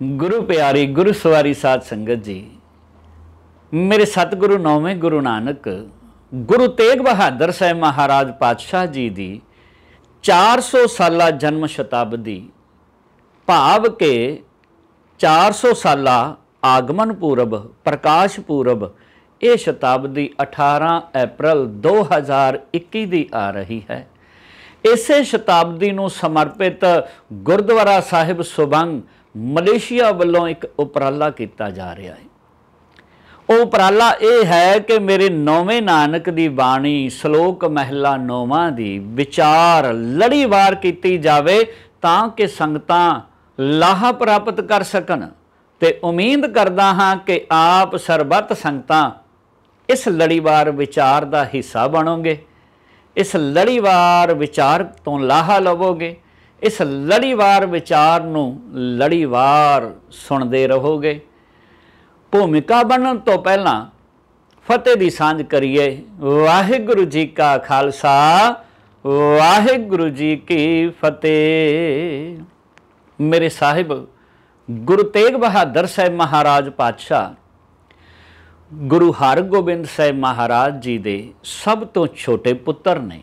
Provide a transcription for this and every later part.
गुरु प्यारी गुरु सवारी साध संगत जी, मेरे सतगुरु नौवें गुरु नानक गुरु तेग बहादुर साहब महाराज पातशाह जी की 400 साला जन्म शताब्दी भाव के 400 साला आगमन पूरब प्रकाश पूरब ये शताब्दी 18 अप्रैल 2021 की आ रही है। इसे शताब्दी नूं समर्पित गुरुद्वारा साहिब सुबंग मलेशिया वालों एक उपराला किया जा रहा है। वो उपराला ये है कि मेरे नौवें नानक की बाणी सलोक महला 9वां की विचार लड़ीवार की जाए ताकि संगतां लाहा प्राप्त कर सकन। ते उम्मीद करदा हाँ कि आप सरबत संगतां इस लड़ीवार विचार का हिस्सा बनोगे, इस लड़ीवार विचार तो लाहा लवोगे, इस लड़ीवार विचार नूं लड़ीवार सुनते रहोगे। भूमिका बनने तो पहला फतेह की सांझ करिए। वाहिगुरु जी का खालसा वाहिगुरु जी की फतेह। मेरे साहिब गुरु तेग बहादुर साहब महाराज पातशाह गुरु हरगोबिंद साहब महाराज जी दे सब तो छोटे पुत्र ने।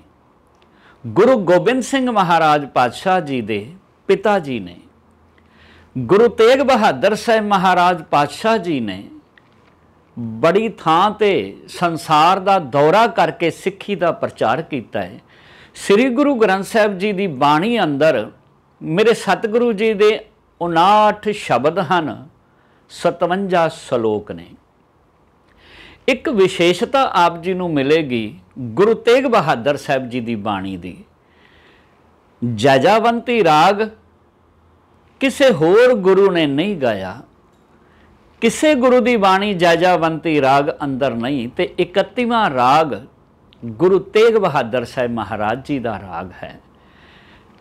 गुरु गोबिंद सिंह महाराज पातशाह जी दे पिता जी ने। गुरु तेग बहादुर साहब महाराज पातशाह जी ने बड़ी थां ते संसार का दौरा करके सिक्खी का प्रचार किया है। श्री गुरु ग्रंथ साहब जी की बाणी अंदर मेरे सतगुरु जी दे 59 शब्द हैं, 57 सलोक ने। एक विशेषता आप जी नूं मिलेगी गुरु तेग बहादुर साहब जी की बाणी दी। जैजावंती राग किसे होर गुरु ने नहीं गाया, किसे गुरु की बाणी जैजावंती राग अंदर नहीं। तो 31वां राग गुरु तेग बहादुर साहब महाराज जी का राग है।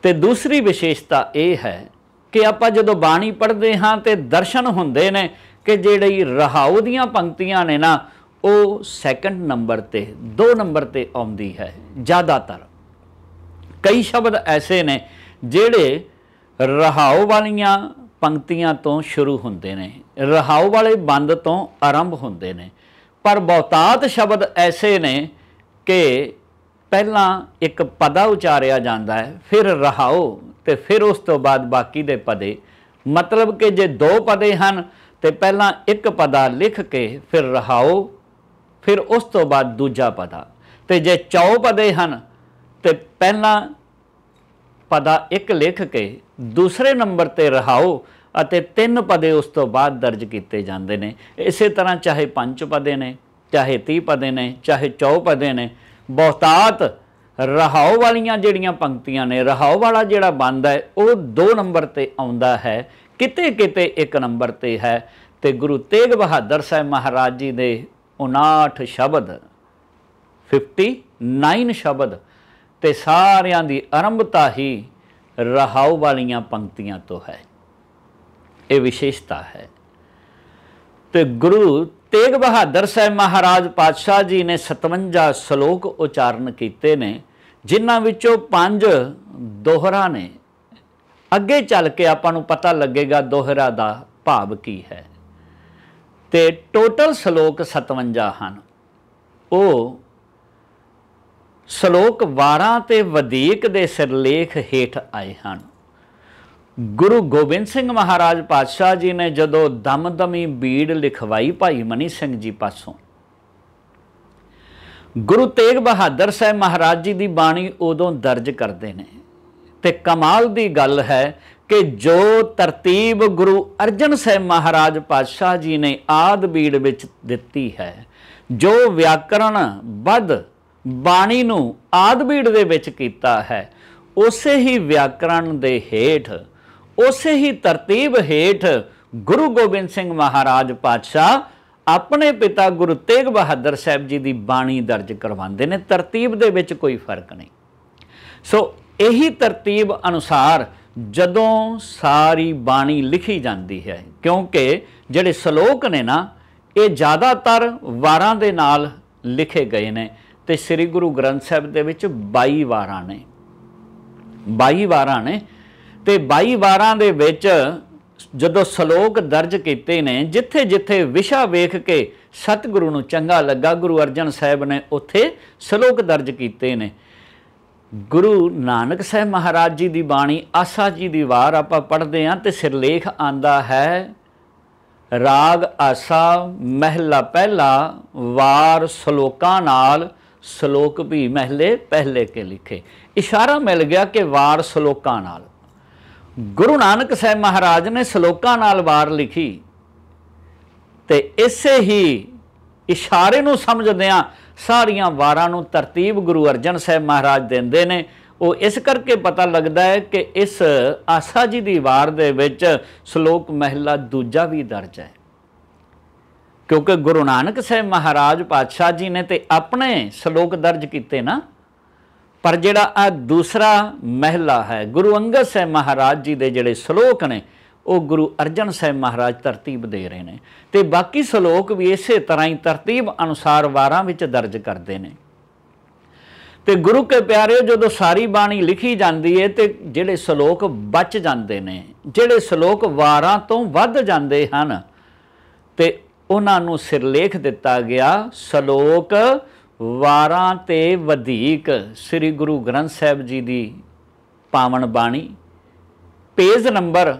तो दूसरी विशेषता यह है कि आप जो बाणी पढ़ते हाँ तो दर्शन होंदे ने कि जिहड़ी रहाऊ दीयां पंक्तियां ने ना वो सैकंड नंबर ते 2 नंबर ते आउंदी है। ज़्यादातर कई शब्द ऐसे ने जिहड़े रहाऊ वालियां पंक्तियां तो शुरू होंदे ने, रहाऊ वाले बंद तो आरंभ होंदे ने। पर बहुतात शब्द ऐसे ने कि पहला एक पदा उचारिया जाता है, फिर रहाऊ तो फिर उस तो बाद बाकी दे पदे। मतलब कि जे 2 पदे हैं तो पहला एक पदा लिख के फिर रहाऊ, फिर उस तो बाद दूजा पदा। तो जे 4 पदे हैं तो पहला पदा एक लिख के दूसरे नंबर ते रहाऊ अते 3 पदे उस तो बाद दर्ज किए जाते हैं। इस तरह चाहे 5 पदे ने, चाहे 30 पदे ने, चाहे 4 पदे ने। बहुतात रहाऊ वालियां जिहड़ियां पंक्तियां ने, रहाऊ वाला जिहड़ा बंद है वो 2 नंबर ते आउंदा है, किते किते 1 नंबर ते है। तो गुरु तेग बहादुर साहब महाराज जी दे 59 शब्द 59 शब्द ते सारियां दी आरंभता ही रहाऊ वालियां पंक्तियां तो है। ये विशेषता है। तो गुरु तेग बहादुर साहब महाराज पातशाह जी ने 57 सलोक उचारण किए ने, जिन्हां विचों 5 दोहरा ने। अगे चल के आपां नूं पता लगेगा दोहरा दा भाव की है। तो टोटल सलोक 57 हैं। वो सलोक 12 ते वधीक दे सिरलेख हेठ आए हैं। गुरु गोबिंद सिंह महाराज पातशाह जी ने जदों दमदमी बीड़ लिखवाई भाई मनी सिंह जी पासों, गुरु तेग बहादुर साहब महाराज जी की बाणी उदों दर्ज करते हैं। तो कमाल की गल है कि जो तरतीब गुरु अर्जन साहब महाराज पातशाह जी ने आद बीड़ विच दिती है, जो व्याकरण बद बाणी नूं आद बीड़ दे विच कीता है, उसे ही व्याकरण दे हेठ, उसे ही तरतीब हेठ गुरु गोबिंद सिंह महाराज पातशाह अपने पिता गुरु तेग बहादुर साहब जी की बाणी दर्ज करवाते हैं। तरतीब दे विच कोई फर्क नहीं। सो यही तरतीब अनुसार जदों सारी बाणी लिखी जाती है, क्योंकि जिहड़े सलोक ने ना ये ज़्यादातर वारां दे नाल लिखे गए ने। तो श्री गुरु ग्रंथ साहब दे विच 22 वारां ने, 22 वारां ने। तो 22 वारां दे विच ਜਦੋਂ ਸ਼ਲੋਕ ਦਰਜ ਕੀਤੇ ਨੇ, ਜਿੱਥੇ ਜਿੱਥੇ ਵਿਸ਼ਾ ਵੇਖ ਕੇ ਸਤਿਗੁਰੂ ਨੂੰ ਚੰਗਾ ਲੱਗਾ, ਗੁਰੂ ਅਰਜਨ ਸਾਹਿਬ ਨੇ ਉੱਥੇ ਸ਼ਲੋਕ ਦਰਜ ਕੀਤੇ ਨੇ। ਗੁਰੂ ਨਾਨਕ ਸਾਹਿਬ ਮਹਾਰਾਜ ਜੀ ਦੀ ਬਾਣੀ ਆਸਾ ਜੀ ਦੀ ਵਾਰ ਆਪਾਂ ਪੜ੍ਹਦੇ ਹਾਂ ਤੇ ਸਿਰਲੇਖ ਆਂਦਾ ਹੈ, ਰਾਗ ਆਸਾ ਮਹਿਲਾ ਪਹਿਲਾ, ਵਾਰ ਸ਼ਲੋਕਾਂ ਨਾਲ, ਸ਼ਲੋਕ ਵੀ ਮਹਿਲੇ ਪਹਿਲੇ ਕੇ ਲਿਖੇ। ਇਸ਼ਾਰਾ ਮਿਲ ਗਿਆ ਕਿ ਵਾਰ ਸ਼ਲੋਕਾਂ ਨਾਲ। ਗੁਰੂ ਨਾਨਕ ਸਾਹਿਬ ਮਹਾਰਾਜ ਨੇ ਸ਼ਲੋਕਾਂ ਨਾਲ ਵਾਰ ਲਿਖੀ ਤੇ ਇਸੇ ਹੀ ਇਸ਼ਾਰੇ ਨੂੰ ਸਮਝਦਿਆਂ ਸਾਰੀਆਂ ਵਾਰਾਂ ਨੂੰ ਤਰਤੀਬ ਗੁਰੂ ਅਰਜਨ ਸਾਹਿਬ ਮਹਾਰਾਜ ਦਿੰਦੇ ਨੇ। ਉਹ ਇਸ ਕਰਕੇ ਪਤਾ ਲੱਗਦਾ ਹੈ ਕਿ ਇਸ ਆਸਾ ਜੀ ਦੀ ਵਾਰ ਦੇ ਵਿੱਚ ਸ਼ਲੋਕ ਮਹਿਲਾ ਦੂਜਾ ਵੀ ਦਰਜ ਹੈ, ਕਿਉਂਕਿ ਗੁਰੂ ਨਾਨਕ ਸਾਹਿਬ ਮਹਾਰਾਜ ਪਾਤਸ਼ਾਹ ਜੀ ਨੇ ਤੇ ਆਪਣੇ ਸ਼ਲੋਕ ਦਰਜ ਕੀਤੇ ਨਾ, ਪਰ ਜਿਹੜਾ ਆ ਦੂਸਰਾ ਮਹਿਲਾ ਹੈ ਗੁਰੂ ਅੰਗਦ ਸਾਹਿਬ ਮਹਾਰਾਜ ਜੀ ਦੇ ਜਿਹੜੇ ਸ਼ਲੋਕ ਨੇ ਉਹ ਗੁਰੂ ਅਰਜਨ ਸਾਹਿਬ ਮਹਾਰਾਜ ਤਰਤੀਬ ਦੇ ਰਹੇ ਨੇ ਤੇ ਬਾਕੀ ਸ਼ਲੋਕ ਵੀ ਇਸੇ ਤਰ੍ਹਾਂ ਹੀ ਤਰਤੀਬ ਅਨੁਸਾਰ ਵਾਰਾਂ ਵਿੱਚ ਦਰਜ ਕਰਦੇ ਨੇ। ਤੇ ਗੁਰੂ ਕੇ ਪਿਆਰਿਓ, ਜਦੋਂ ਸਾਰੀ ਬਾਣੀ ਲਿਖੀ ਜਾਂਦੀ ਹੈ ਤੇ ਜਿਹੜੇ ਸ਼ਲੋਕ ਬਚ ਜਾਂਦੇ ਨੇ, ਜਿਹੜੇ ਸ਼ਲੋਕ ਵਾਰਾਂ ਤੋਂ ਵੱਧ ਜਾਂਦੇ ਹਨ, ਤੇ ਉਹਨਾਂ ਨੂੰ ਸਿਰਲੇਖ ਦਿੱਤਾ ਗਿਆ ਸ਼ਲੋਕ ਵਾਰਾਂ ਤੇ ਵਧੇਕ ਸ੍ਰੀ ਗੁਰੂ ਗ੍ਰੰਥ ਸਾਹਿਬ ਜੀ ਦੀ ਪਾਵਨ ਬਾਣੀ, ਪੇਜ ਨੰਬਰ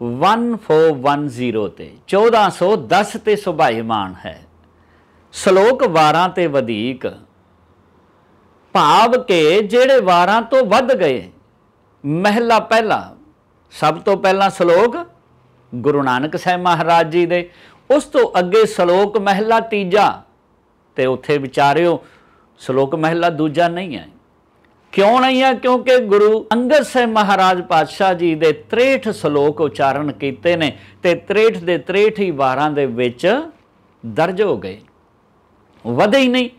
1410 ਤੇ 1410 ਤੇ ਸੁਭਾਇਮਾਨ ਹੈ। ਸ਼ਲੋਕ ਵਾਰਾਂ ਤੇ ਵਧੇਕ ਭਾਵ ਕਿ ਜਿਹੜੇ ਵਾਰਾਂ ਤੋਂ ਵੱਧ ਗਏ। ਮਹਿਲਾ ਪਹਿਲਾ, ਸਭ ਤੋਂ ਪਹਿਲਾਂ ਸ਼ਲੋਕ ਗੁਰੂ ਨਾਨਕ ਸਾਹਿਬ ਮਹਾਰਾਜ ਜੀ ਦੇ, ਉਸ ਤੋਂ ਅੱਗੇ ਸ਼ਲੋਕ ਮਹਿਲਾ ਤੀਜਾ, ਤੇ ਉੱਥੇ ਵਿਚਾਰਿਓ ਸ਼ਲੋਕ ਮਹਿਲਾ ਦੂਜਾ ਨਹੀਂ ਹੈ। ਕਿਉਂ ਨਹੀਂ ਹੈ? ਕਿਉਂਕਿ ਗੁਰੂ ਅੰਗਦ ਸਾਹਿਬ ਮਹਾਰਾਜ ਪਾਤਸ਼ਾਹ ਜੀ ਦੇ 63 ਸ਼ਲੋਕ ਉਚਾਰਨ ਕੀਤੇ ਨੇ ਤੇ 63 ਦੇ 63 ਹੀ ਵਾਰਾਂ ਦੇ ਵਿੱਚ ਦਰਜ ਹੋ ਗਏ, ਵਧੇ ਹੀ ਨਹੀਂ।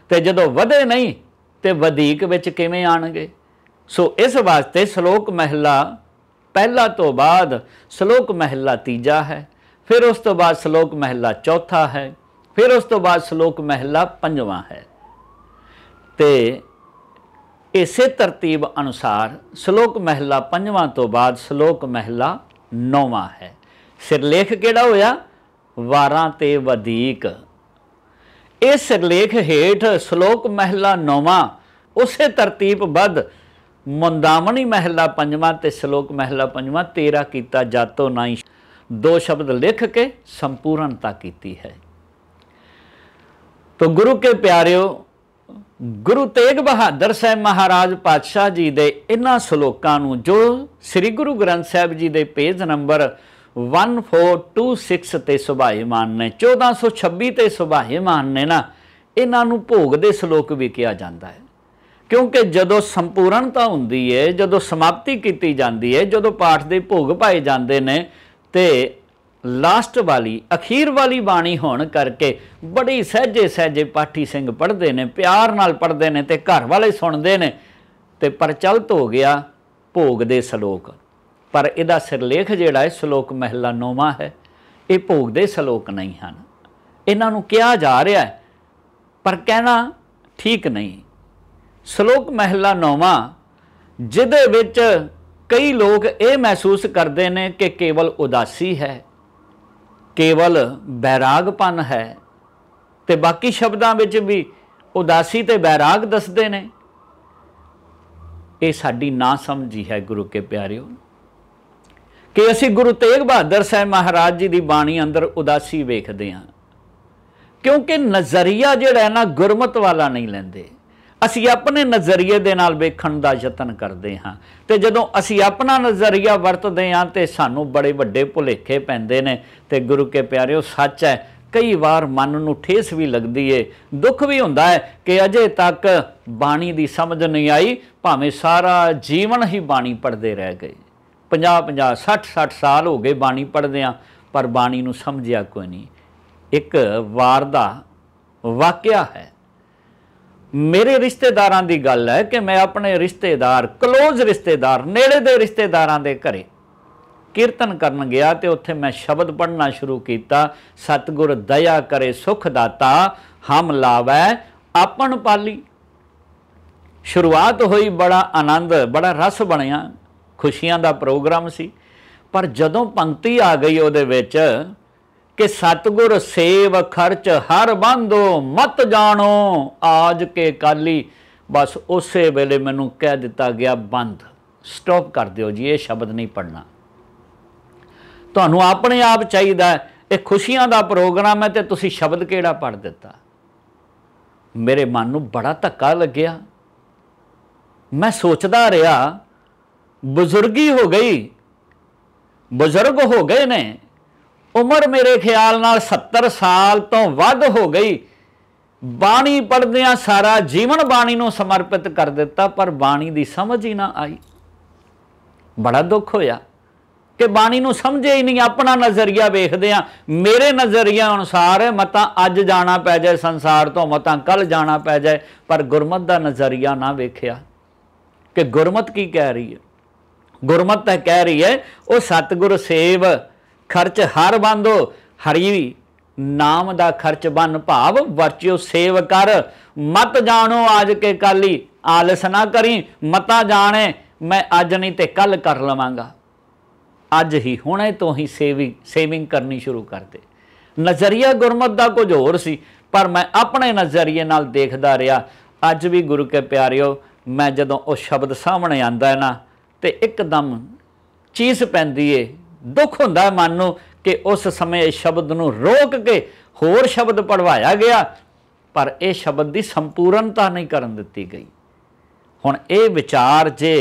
ਤੇ ਜਦੋਂ ਵਧੇ ਨਹੀਂ ਤੇ ਵਧੇਕ ਵਿੱਚ ਕਿਵੇਂ ਆਣਗੇ? ਸੋ ਇਸ ਵਾਸਤੇ ਸ਼ਲੋਕ ਮਹਿਲਾ ਪਹਿਲਾ ਤੋਂ ਬਾਅਦ ਸ਼ਲੋਕ ਮਹਿਲਾ ਤੀਜਾ ਹੈ, ਫਿਰ ਉਸ ਤੋਂ ਬਾਅਦ ਸ਼ਲੋਕ ਮਹਿਲਾ ਚੌਥਾ ਹੈ, ਫਿਰ ਉਸ ਤੋਂ ਬਾਅਦ ਸ਼ਲੋਕ ਮਹਿਲਾ ਪੰਜਵਾਂ ਹੈ। ਤੇ ਇਸੇ ਤਰਤੀਬ ਅਨੁਸਾਰ ਸ਼ਲੋਕ ਮਹਿਲਾ ਪੰਜਵਾਂ ਤੋਂ ਬਾਅਦ ਸ਼ਲੋਕ ਮਹਿਲਾ ਨੌਵਾਂ ਹੈ। ਸਿਰਲੇਖ ਕਿਹੜਾ ਹੋਇਆ? ਵਾਰਾਂ ਤੇ ਵਧੇਕ। ਇਸ ਸਿਰਲੇਖ ਹੇਠ ਸ਼ਲੋਕ ਮਹਿਲਾ ਨੌਵਾਂ ਉਸੇ ਤਰਤੀਬ ਬੱਧ ਮੁੰਦਾਵਣੀ ਮਹਿਲਾ ਪੰਜਵਾਂ ਤੇ ਸ਼ਲੋਕ ਮਹਿਲਾ ਪੰਜਵਾਂ 13 ਕੀਤਾ ਜਾਤੋ ਨਾਈ, 2 ਸ਼ਬਦ ਲਿਖ ਕੇ ਸੰਪੂਰਨਤਾ ਕੀਤੀ ਹੈ। तो गुरु के प्यारिओ, गुरु तेग बहादुर साहब महाराज पातशाह जी दे इन्हां सलोकां नूं जो श्री गुरु ग्रंथ साहब जी दे पेज नंबर 1426 ते सुभायमान ने, 1426 ते सुभायमान ने ना, इन्हां नूं भोग दे सलोक भी कहा जाता है। क्योंकि जदों संपूर्णता हुंदी है, जदों समाप्ति की जाती है, जदों पाठ दे भोग पाए जाते हैं, तो लास्ट वाली अखीर वाली बाणी होने करके बड़ी सहजे सहजे पाठी सिंह पढ़ते हैं, प्यार नाल पढ़ते हैं, तो घर वाले सुनते हैं, तो प्रचलित हो गया भोग दे सलोक। पर इहदा सिरलेख जिहड़ा है सलोक महला 9वां है, ये भोग दे सलोक नहीं हैं। इन्हां नूं कहा जा रहा है पर कहना ठीक नहीं। सलोक महला 9वां जिहदे विच कई लोग ये महसूस करते हैं कि केवल उदासी है, केवल बैरागपन है, तो बाकी शब्दों में भी उदासी ते बैराग दसते हैं। ये साडी ना समझी है गुरु के प्यारिओ, कि असी गुरु तेग बहादुर साहब महाराज जी की बाणी अंदर उदासी वेखते हैं, क्योंकि नज़रिया जिहड़ा है ना गुरमत वाला नहीं लेंदे। असी अपने नज़रिए दे नाल वेखण दा यतन करते हाँ, तो जदों असी अपना नज़रिया वरतते हाँ तो सानू बड़े वड्डे भुलेखे पैंदे ने। ते गुरु के प्यारिओ सच है, कई बार मन नूं ठेस भी लगती है, दुख भी हुंदा है कि अजे तक बाणी दी समझ नहीं आई, भावें सारा जीवन ही बाणी पढ़ते रह गए, 50-50 60-60 साल हो गए बाणी पढ़दे, पर बाणी नूं समझिया कोई नहीं। एक वार दा वाकया है, मेरे रिश्तेदारां दी गल है कि मैं अपने रिश्तेदार, क्लोज रिश्तेदार, नेड़े दे रिश्तेदारां दे घरे कीर्तन करन गया, तो उत्थे मैं शब्द पढ़ना शुरू किया, सतगुर दया करे सुख दाता, हम लावै आपन पाली। शुरुआत हुई, बड़ा आनंद, बड़ा रस बनया, खुशियां दा प्रोग्राम सी, पर जदों पंक्ति आ गई उहदे विच कि सतगुर सेव खर्च हर बंधो मत जानो आज के काली, बस उसे वेले मैनू कह दिता गया बंद, स्टॉप कर दिओ जी, ये शब्द नहीं पढ़ना। तुहानू अपने आप चाहिदा ये खुशियां दा प्रोग्राम है तो तुसी शब्द किहड़ा पढ़ दिता। मेरे मन नू बड़ा धक्का लग्या, मैं सोचदा रहा बुजुर्गी हो गई, बुजुर्ग हो गए ने, उम्र मेरे ख्याल नाल 70 साल तो वध हो गई, बाणी पढ़दियां सारा जीवन बाणी नू समर्पित कर दिता, पर बाणी दी समझ ही ना आई। बड़ा दुख होया कि बाणी नू समझे ही नहीं, अपना नज़रिया वेखदे आ, मेरे नज़रिया अनुसार मतां अज जाना पै जाए संसार तो, मतां कल जाना पै जाए, पर गुरमत दा नज़रिया ना वेखिया कि गुरमत की कह रही है। गुरमत तो कह रही है वो सतगुर सेव खर्च हर बंधो, हरि नाम दा खर्च बन भाव वरच्यो सेव कर, मत जानो आज के काली, आलस ना करी, मता जाने मैं अज नहीं ते कल कर लवांगा, अज ही हुणे तो ही सेविंग करनी शुरू कर दे। नज़रिया गुरमत दा कुछ होर सी, पर मैं अपने नज़रिए नाल देखदा रहा। अज भी गुरु के प्यारिओ, मैं जदों वो शब्द सामने आंदा है ना, तो एकदम चीस पैंदी है, दुख हुंदा है मन नूं कि उस समय इस शब्द नूं रोक के होर शब्द पढ़वाया गया, पर यह शब्द की संपूर्णता नहीं करन दित्ती गई। हुण ये विचार जे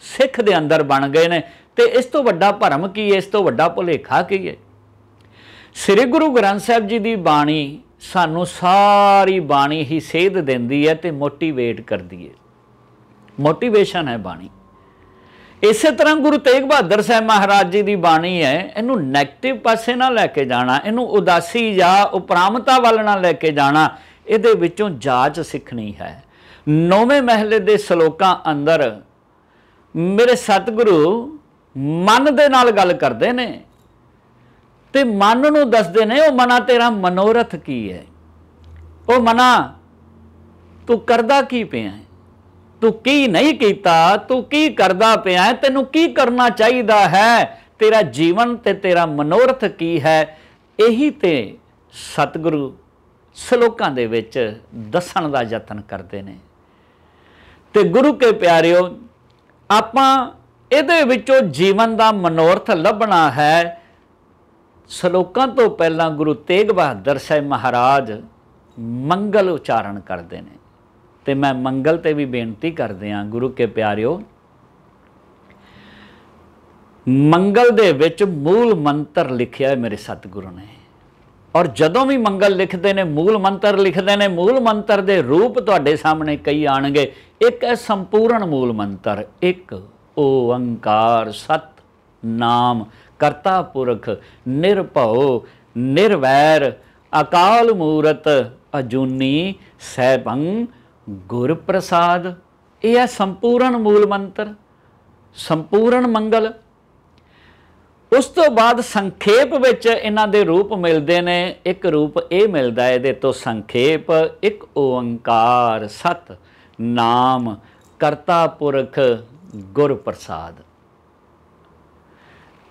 सिख दे अंदर बन गए ने, तो इस तो वड्डा भरम की है, इस तो वड्डा भुलेखा की है। श्री गुरु ग्रंथ साहिब जी की बाणी सानू सारी बाणी ही सेध देंदी है ते मोटिवेट करदी है, मोटिवेशन है बाणी। इस तरह गुरु तेग बहादुर साहब महाराज जी की बाणी है, इनू नैगेटिव पासे ना लैके जाना, इनू उदासी या उपरामता वाल ना लैके जाना, इहदे विचों जाच सिखनी है। 9वें महले दे सलोकां अंदर मेरे सतगुरु मन दे नाल गल करदे ने ते मन नू दसदे ने, ओ मना तेरा मनोरथ की है, ओ मना तू करदा की पिया है, तू की नहीं कीता, तू की करदा पिया है, तैनू की करना चाहिदा है, तेरा जीवन ते तेरा मनोरथ की है। यही ते सतगुरु सलोकां दे विच दसण दा यतन करदे ने। ते गुरु के प्यारिओ, आपां इहदे विचों जीवन दा मनोरथ लभना है। सलोकां तो पहलां गुरु तेग बहादुर साहब महाराज मंगल उचारण करते हैं, तो मैं मंगल ते भी बेनती करदे हां गुरु के प्यारिओ, मंगल दे विच मूल मंत्र लिखिया है मेरे सतगुरु ने। और जदों भी मंगल लिखते हैं, मूल मंत्र लिखते हैं, मूल मंत्र के रूप तुहाडे सामने कई आउणगे। एक है संपूर्ण मूल मंत्र, एक ओंकार सत नाम करता पुरख निरभव निर्वैर अकाल मूरत अजूनी सैभं गुर प्रसाद। यह है संपूर्ण मूल मंत्र, संपूर्ण मंगल। उस तो बाद संखेप विच इन्हां दे रूप मिलते ने। एक रूप ये मिलता है इहदे तो संखेप, एक ओंकार सत नाम करता पुरख गुर प्रसाद।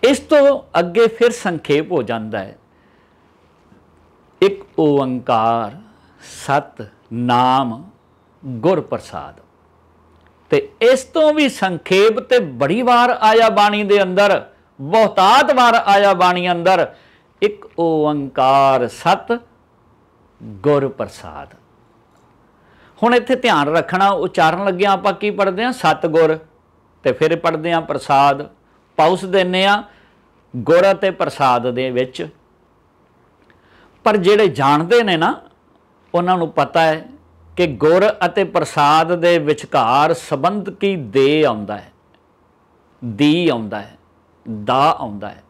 इस तो अगे फिर संखेप हो जाता है, एक ओंकार सत नाम गुर प्रसाद। ते इस तो भी संखेप ते बड़ी वार आया बाणी दे अंदर, बहुतात वार आया बाणी अंदर, एक ओंकार सत गुर प्रसाद। हुण इत्थे ध्यान रखना, उचारण लग्या आपां की पढ़दे हां सतगुर, ते फिर पढ़दे हां प्रसाद, पाउस देने आ गुर अते प्रसाद दे विच। पर जिहड़े जाणदे ने ना, उन्हां नूं पता है कि गुर अते प्रसाद दे विचकार संबंध की दे आउंदा है, दी आउंदा है, दा आउंदा है,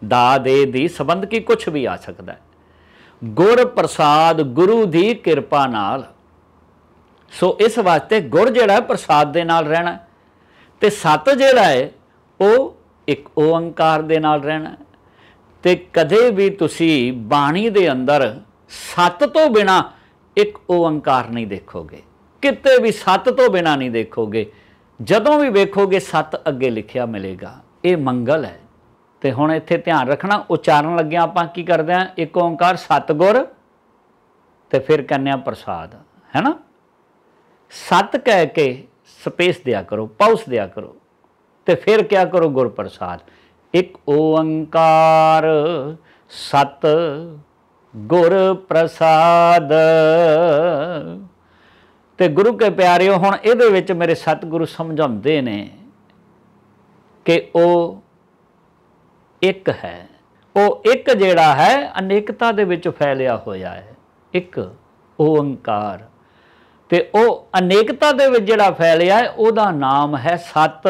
दा दे दी संबंध की कुछ भी आ सकता है। गुर प्रसाद गुरु दी किरपा नाल। सो इस वास्ते गुर जिहड़ा है प्रसाद दे नाल रहना है, ते सत जिहड़ा है वो एक ओंकार दे नाल रहना है। ते कदे भी तुसी बाणी दे अंदर सत तो बिना एक ओंकार नहीं देखोगे, किते भी सत तो बिना नहीं देखोगे। जदों भी वेखोगे सत अगे लिखिया मिलेगा, ये मंगल है। तो हुण इत्थे ध्यान रखना, उच्चारण लग्या आपां की करदे हां, एक ओंकार सतगुर ते फिर कहने प्रसाद, है ना। सत कह के स्पेस दिया करो, पाउस दिया करो, तो फिर क्या करो, गुर प्रसाद। एक ओंकार सत गुर प्रसाद। तो गुरु के प्यारिओ, हुण इहदे विच मेरे सतगुरु समझाउंदे ने कि वो एक है, वो एक जिहड़ा है अनेकता दे विच फैलिया होया है, एक ओंकार। ते ओ अनेकता दे विच जिहड़ा फैलिया है उहदा नाम है सत।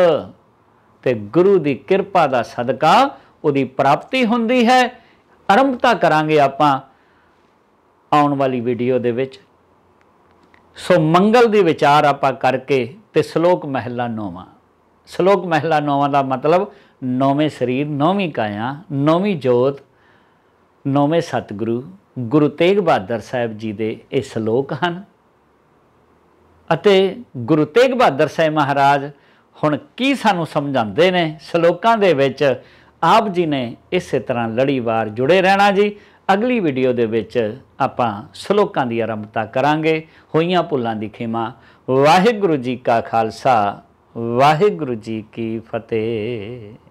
ते गुरु दी किरपा दा सदका उहदी प्राप्ति हुंदी है। आरंभता करांगे आपां आउण वाली वीडियो दे विच। सो मंगल दी विचार आपां करके ते श्लोक महला 9वां। श्लोक महला 9वां दा मतलब नौवें शरीर, नौवीं काया, नौवीं जोत, नौवें सतगुरु गुरु तेग बहादुर साहब जी दे ये श्लोक हैं। अते गुरु तेग बहादुर साहब महाराज हुण की सानू समझाते ने श्लोकां दे विच। आप जी ने इस तरह लड़ीवार जुड़े रहना जी। अगली वीडियो दे विच आपां श्लोकां दी आरंभता करांगे। होईयां भुलां दी खिमा। वाहिगुरू जी का खालसा, वाहिगुरू जी की फतेह।